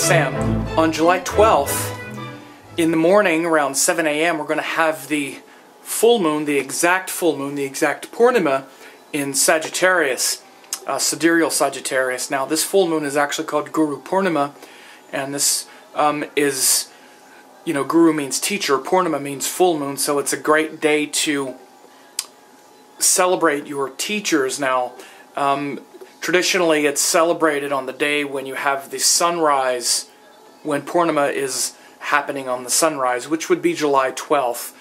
Sam. On July 12th, in the morning around 7 a.m., we're going to have the full moon, the exact Purnima in Sagittarius, sidereal Sagittarius. Now, this full moon is actually called Guru Purnima, and this is, Guru means teacher, Purnima means full moon, so it's a great day to celebrate your teachers. Now, traditionally, it's celebrated on the day when you have the sunrise, when Purnima is happening on the sunrise, which would be July 12th.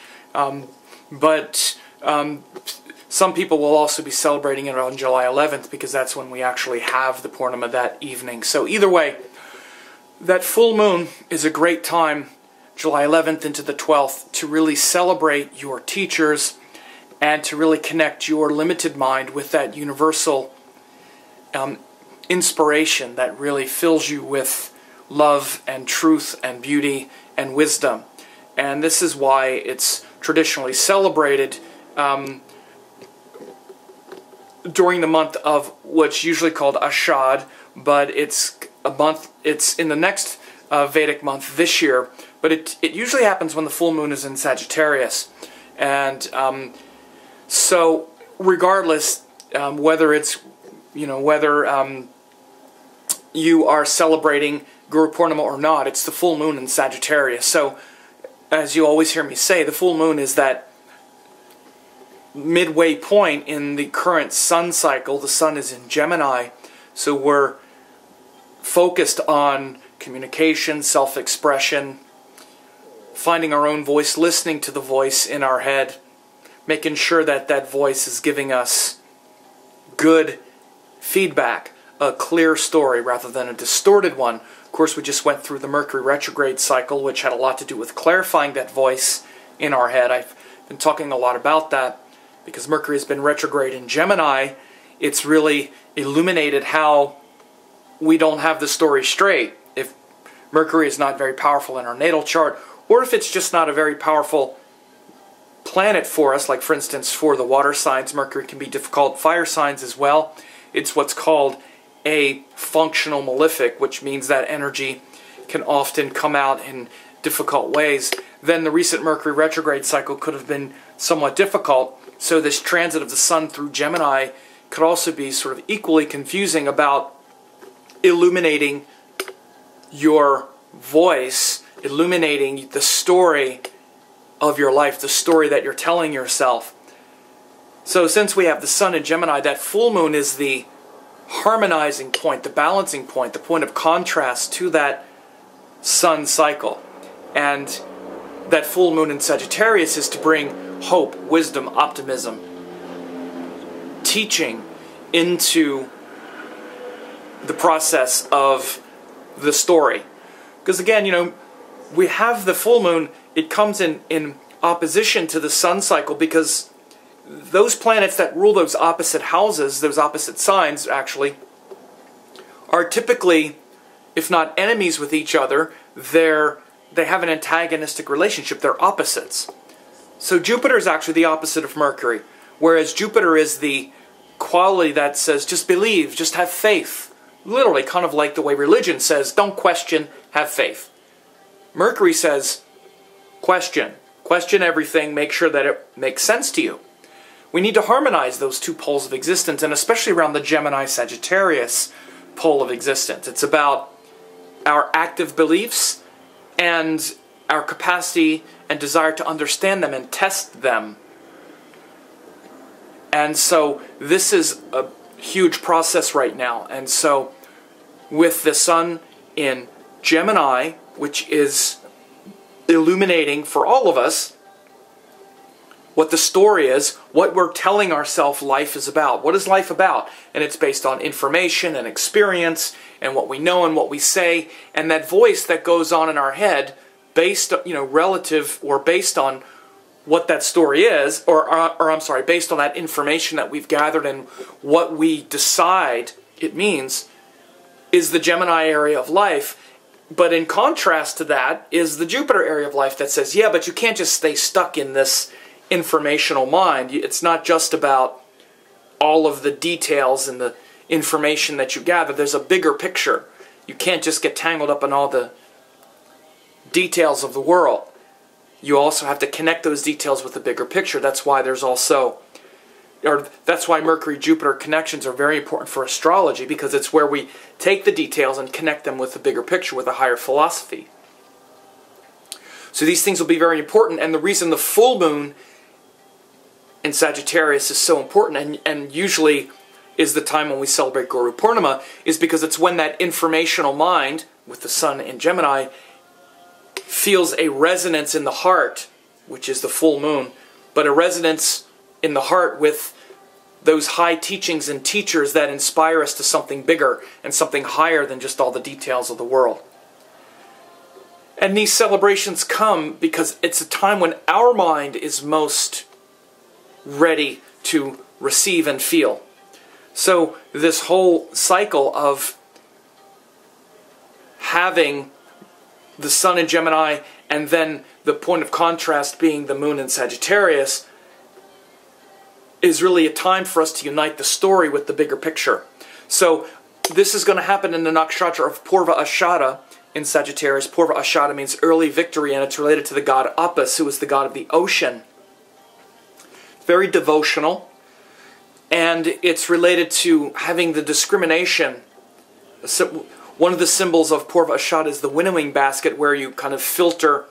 But some people will also be celebrating it on July 11th because that's when we actually have the Purnima that evening. So either way, that full moon is a great time, July 11th into the 12th, to really celebrate your teachers and to really connect your limited mind with that universal inspiration that really fills you with love and truth and beauty and wisdom. And this is why it's traditionally celebrated during the month of what's usually called Ashad, but it's in the next Vedic month this year, but it usually happens when the full moon is in Sagittarius. And so regardless, whether you are celebrating Guru Purnima or not, it's the full moon in Sagittarius. So, as you always hear me say, the full moon is that midway point in the current sun cycle. The sun is in Gemini, so we're focused on communication, self-expression, finding our own voice, listening to the voice in our head, making sure that that voice is giving us good feedback, a clear story rather than a distorted one. Of course, we just went through the Mercury retrograde cycle, which had a lot to do with clarifying that voice in our head. I've been talking a lot about that because Mercury has been retrograde in Gemini. It's really illuminated how we don't have the story straight. If Mercury is not very powerful in our natal chart, or if it's just not a very powerful planet for us, like for instance for the water signs, Mercury can be difficult, fire signs as well. It's what's called a functional malefic, which means that energy can often come out in difficult ways. Then the recent Mercury retrograde cycle could have been somewhat difficult, so this transit of the sun through Gemini could also be sort of equally confusing about illuminating your voice, illuminating the story of your life, the story that you're telling yourself. So since we have the sun in Gemini, that full moon is the harmonizing point, the balancing point, the point of contrast to that sun cycle. And that full moon in Sagittarius is to bring hope, wisdom, optimism, teaching into the process of the story. Because again, we have the full moon, it comes in opposition to the sun cycle because those planets that rule those opposite houses, those opposite signs actually, are typically, if not enemies with each other, they have an antagonistic relationship. They're opposites. So Jupiter is actually the opposite of Mercury, whereas Jupiter is the quality that says just believe, just have faith. Literally, kind of like the way religion says, don't question, have faith. Mercury says, question everything, make sure that it makes sense to you. We need to harmonize those two poles of existence, and especially around the Gemini-Sagittarius pole of existence. It's about our active beliefs and our capacity and desire to understand them and test them. And so this is a huge process right now. And so with the sun in Gemini, which is illuminating for all of us what the story is, what we're telling ourselves life is about. What is life about? And it's based on information and experience and what we know and what we say, and that voice that goes on in our head based, relative or based on what that story is, or I'm sorry, based on that information that we've gathered and what we decide it means, is the Gemini area of life. But in contrast to that is the Jupiter area of life that says, yeah, but you can't just stay stuck in this informational mind. It's not just about all of the details and the information that you gather. There's a bigger picture. You can't just get tangled up in all the details of the world. You also have to connect those details with the bigger picture. That's why there's also, or that's why Mercury-Jupiter connections are very important for astrology, because it's where we take the details and connect them with the bigger picture, with a higher philosophy. So these things will be very important, and the reason the full moon in Sagittarius is so important, and usually is the time when we celebrate Guru Purnima, is because it's when that informational mind, with the sun in Gemini, feels a resonance in the heart, which is the full moon, but a resonance in the heart with those high teachings and teachers that inspire us to something bigger and something higher than just all the details of the world. And these celebrations come because it's a time when our mind is most ready to receive and feel. So this whole cycle of having the sun in Gemini and then the point of contrast being the moon in Sagittarius is really a time for us to unite the story with the bigger picture. So this is going to happen in the nakshatra of Purva Ashada in Sagittarius. Purva Ashada means early victory, and it's related to the god Apis, who is the god of the ocean. Very devotional, and it's related to having the discrimination. One of the symbols of Purva Ashada is the winnowing basket, where you kind of filter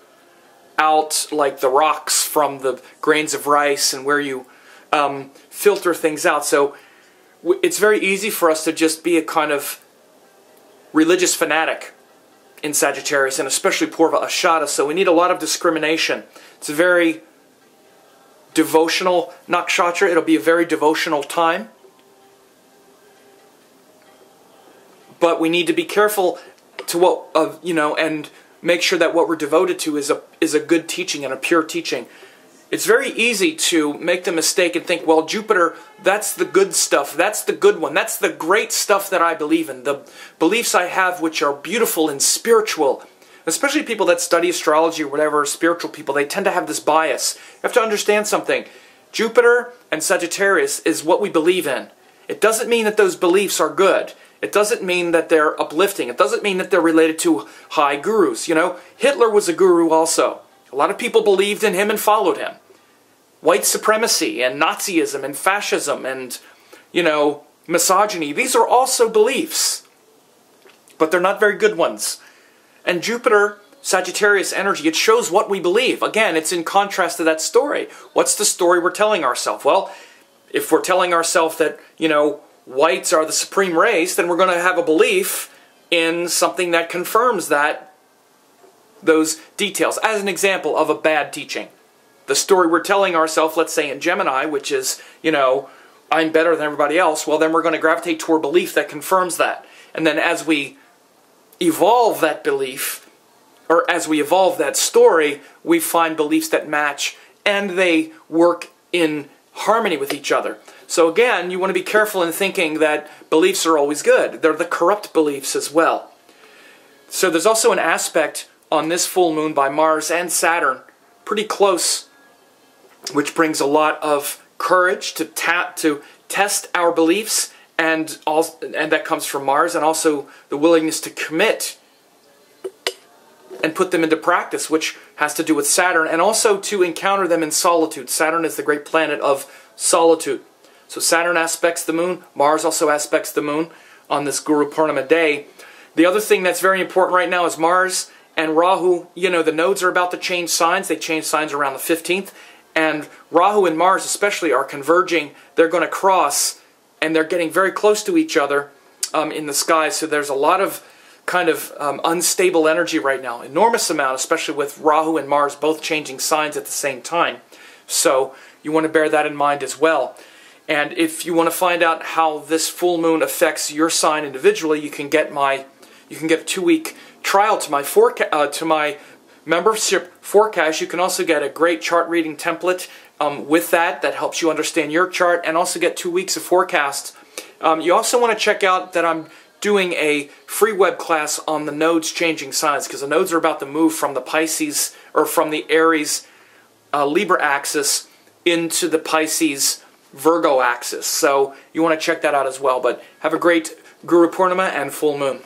out like the rocks from the grains of rice, and where you filter things out. So it's very easy for us to just be a kind of religious fanatic in Sagittarius, and especially Purva Ashada, so we need a lot of discrimination. It's a very devotional nakshatra. It'll be a very devotional time. But we need to be careful to what, and make sure that what we're devoted to is a good teaching and a pure teaching. It's very easy to make the mistake and think, well, Jupiter, that's the good stuff, that's the good one, that's the great stuff that I believe in, the beliefs I have which are beautiful and spiritual. Especially people that study astrology or whatever, spiritual people, they tend to have this bias. You have to understand something. Jupiter and Sagittarius is what we believe in. It doesn't mean that those beliefs are good. It doesn't mean that they're uplifting. It doesn't mean that they're related to high gurus. You know, Hitler was a guru also. A lot of people believed in him and followed him. White supremacy and Nazism and fascism and, misogyny, these are also beliefs. But they're not very good ones. And Jupiter, Sagittarius energy, it shows what we believe. Again, it's in contrast to that story. What's the story we're telling ourselves? Well, if we're telling ourselves that, whites are the supreme race, then we're going to have a belief in something that confirms those details. As an example of a bad teaching. The story we're telling ourselves, let's say in Gemini, which is, I'm better than everybody else, well, then we're going to gravitate toward belief that confirms that. And then as we evolve that belief, or as we evolve that story, we find beliefs that match, and they work in harmony with each other. So again, you want to be careful in thinking that beliefs are always good. They're the corrupt beliefs as well. So there's also an aspect on this full moon by Mars and Saturn, pretty close, which brings a lot of courage to test our beliefs, and that comes from Mars, and also the willingness to commit and put them into practice, which has to do with Saturn, and also to encounter them in solitude. Saturn is the great planet of solitude. So Saturn aspects the moon, Mars also aspects the moon on this Guru Purnima day. The other thing that's very important right now is Mars and Rahu. The nodes are about to change signs. They change signs around the 15th. And Rahu and Mars especially are converging. They're going to cross, and they're getting very close to each other in the sky. So there's a lot of kind of unstable energy right now. Enormous amount, especially with Rahu and Mars both changing signs at the same time. So you want to bear that in mind as well. And if you want to find out how this full moon affects your sign individually, you can get a 2-week trial to my membership forecast. You can also get a great chart reading template with that helps you understand your chart, and also get 2 weeks of forecasts. You also want to check out that I'm doing a free web class on the nodes changing signs, because the nodes are about to move from the Pisces, or from the Aries Libra axis into the Pisces Virgo axis. So you want to check that out as well. But have a great Guru Purnima and full moon.